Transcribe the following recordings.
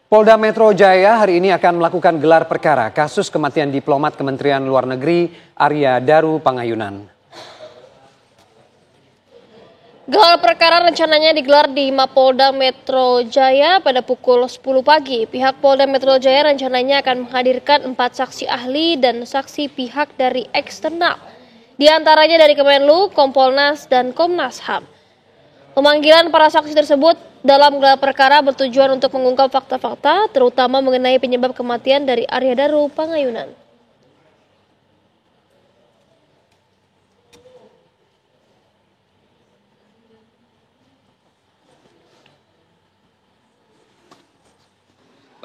Polda Metro Jaya hari ini akan melakukan gelar perkara kasus kematian diplomat Kementerian Luar Negeri Arya Daru Pangayunan. Gelar perkara rencananya digelar di Mapolda Metro Jaya pada pukul 10 pagi. Pihak Polda Metro Jaya rencananya akan menghadirkan 4 saksi ahli dan saksi pihak dari eksternal. Di antaranya dari Kemenlu, Kompolnas, dan Komnas HAM. Pemanggilan para saksi tersebut dalam gelar perkara bertujuan untuk mengungkap fakta-fakta, terutama mengenai penyebab kematian dari Arya Daru Pangayunan.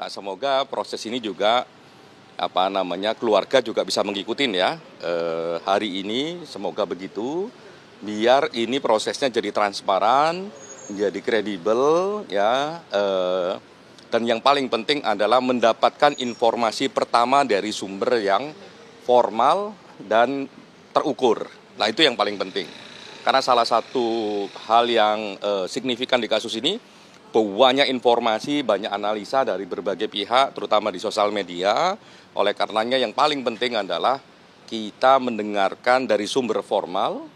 Nah, semoga proses ini juga keluarga juga bisa mengikuti ya. Hari ini semoga begitu, biar ini prosesnya jadi transparan, menjadi kredibel ya. Dan yang paling penting adalah mendapatkan informasi pertama dari sumber yang formal dan terukur. Nah, itu yang paling penting. Karena salah satu hal yang signifikan di kasus ini, banyak informasi, banyak analisa dari berbagai pihak, terutama di sosial media. Oleh karenanya yang paling penting adalah kita mendengarkan dari sumber formal,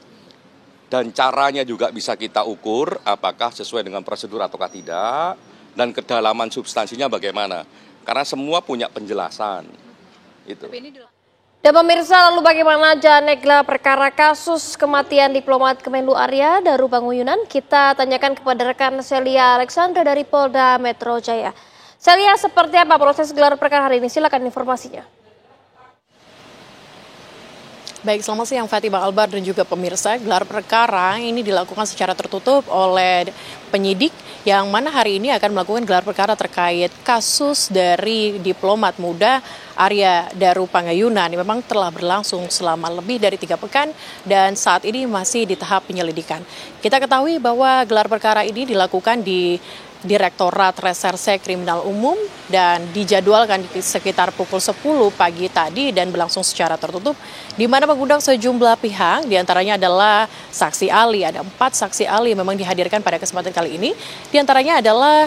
dan caranya juga bisa kita ukur apakah sesuai dengan prosedur ataukah tidak, dan kedalaman substansinya bagaimana. Karena semua punya penjelasan. Itu. Dan pemirsa, lalu bagaimana jalannya gelar perkara kasus kematian diplomat Kemenlu Arya Daru Pangayunan? Kita tanyakan kepada rekan Celia Alexandra dari Polda Metro Jaya. Celia, seperti apa proses gelar perkara hari ini? Silakan informasinya. Baik, selamat siang Fatima Albar dan juga pemirsa. Gelar perkara ini dilakukan secara tertutup oleh penyidik yang mana hari ini akan melakukan gelar perkara terkait kasus dari diplomat muda Arya Daru Pangayunan yang memang telah berlangsung selama lebih dari 3 pekan dan saat ini masih di tahap penyelidikan. Kita ketahui bahwa gelar perkara ini dilakukan di Direktorat Reserse Kriminal Umum dan dijadwalkan di sekitar pukul 10 pagi tadi dan berlangsung secara tertutup di mana mengundang sejumlah pihak, diantaranya adalah saksi ahli. Ada 4 saksi ahli yang memang dihadirkan pada kesempatan kali ini. Diantaranya adalah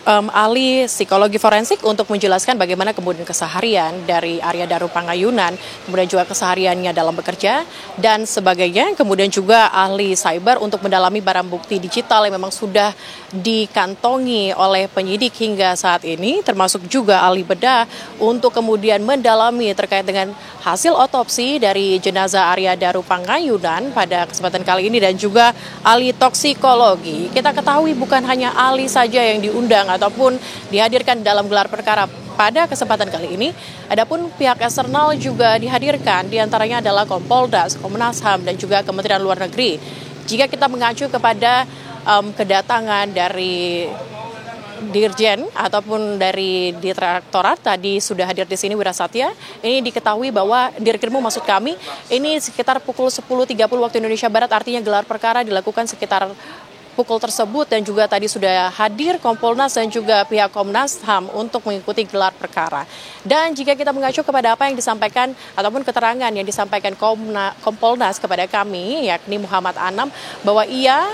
ahli psikologi forensik untuk menjelaskan bagaimana kemudian keseharian dari Arya Daru Pangayunan, kemudian juga kesehariannya dalam bekerja dan sebagainya. Kemudian juga ahli cyber untuk mendalami barang bukti digital yang memang sudah dikantongi oleh penyidik hingga saat ini, termasuk juga ahli bedah untuk kemudian mendalami terkait dengan hasil otopsi dari jenazah Arya Daru Pangayunan pada kesempatan kali ini dan juga ahli toksikologi. Kita ketahui bukan hanya ahli saja yang diundang ataupun dihadirkan dalam gelar perkara pada kesempatan kali ini. Adapun pihak eksternal juga dihadirkan, diantaranya adalah Kompolnas, Komnas HAM, dan juga Kementerian Luar Negeri. Jika kita mengacu kepada kedatangan dari Dirjen ataupun dari Direktorat tadi sudah hadir di sini Wirasatya. Ini diketahui bahwa Dirkrimum maksud kami ini sekitar pukul 10.30 waktu Indonesia Barat, artinya gelar perkara dilakukan sekitar pukul tersebut dan juga tadi sudah hadir Kompolnas dan juga pihak Komnas HAM untuk mengikuti gelar perkara. Dan jika kita mengacu kepada apa yang disampaikan ataupun keterangan yang disampaikan Kompolnas kepada kami, yakni Muhammad Anam, bahwa ia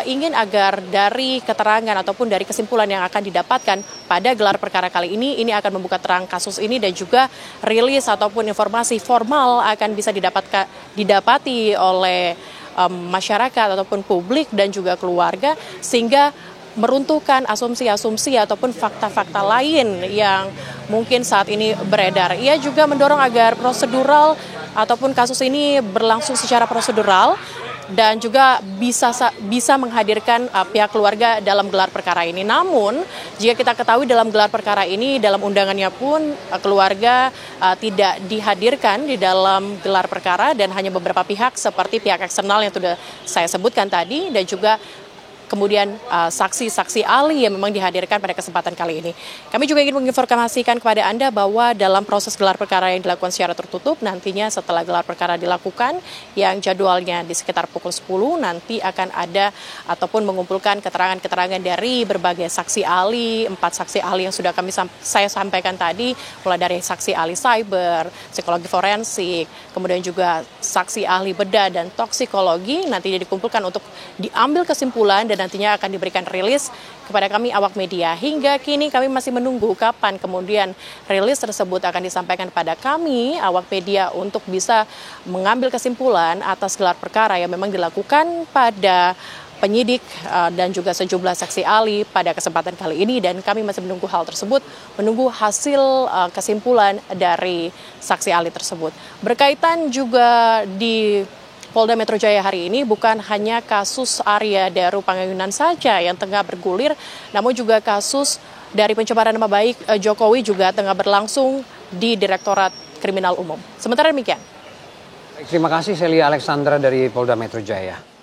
ingin agar dari keterangan ataupun dari kesimpulan yang akan didapatkan pada gelar perkara kali ini akan membuka terang kasus ini dan juga rilis ataupun informasi formal akan bisa didapati oleh masyarakat ataupun publik dan juga keluarga sehingga meruntuhkan asumsi-asumsi ataupun fakta-fakta lain yang mungkin saat ini beredar. Ia juga mendorong agar prosedural ataupun kasus ini berlangsung secara prosedural dan juga bisa menghadirkan pihak keluarga dalam gelar perkara ini. Namun, jika kita ketahui dalam gelar perkara ini, dalam undangannya pun keluarga tidak dihadirkan di dalam gelar perkara dan hanya beberapa pihak seperti pihak eksternal yang sudah saya sebutkan tadi dan juga kemudian saksi-saksi ahli yang memang dihadirkan pada kesempatan kali ini. Kami juga ingin menginformasikan kepada Anda bahwa dalam proses gelar perkara yang dilakukan secara tertutup, nantinya setelah gelar perkara dilakukan, yang jadwalnya di sekitar pukul 10, nanti akan ada ataupun mengumpulkan keterangan-keterangan dari berbagai saksi ahli, 4 saksi ahli yang sudah saya sampaikan tadi, mulai dari saksi ahli cyber, psikologi forensik, kemudian juga saksi ahli bedah dan toksikologi, nantinya dikumpulkan untuk diambil kesimpulan dan nantinya akan diberikan rilis kepada kami awak media. Hingga kini kami masih menunggu kapan kemudian rilis tersebut akan disampaikan pada kami awak media untuk bisa mengambil kesimpulan atas gelar perkara yang memang dilakukan pada penyidik dan juga sejumlah saksi ahli pada kesempatan kali ini, dan kami masih menunggu hal tersebut, menunggu hasil kesimpulan dari saksi ahli tersebut. Berkaitan juga di Polda Metro Jaya hari ini bukan hanya kasus Arya Daru Pangayunan saja yang tengah bergulir, namun juga kasus dari pencemaran nama baik Jokowi juga tengah berlangsung di Direktorat Kriminal Umum. Sementara demikian. Terima kasih Celia Alexandra dari Polda Metro Jaya.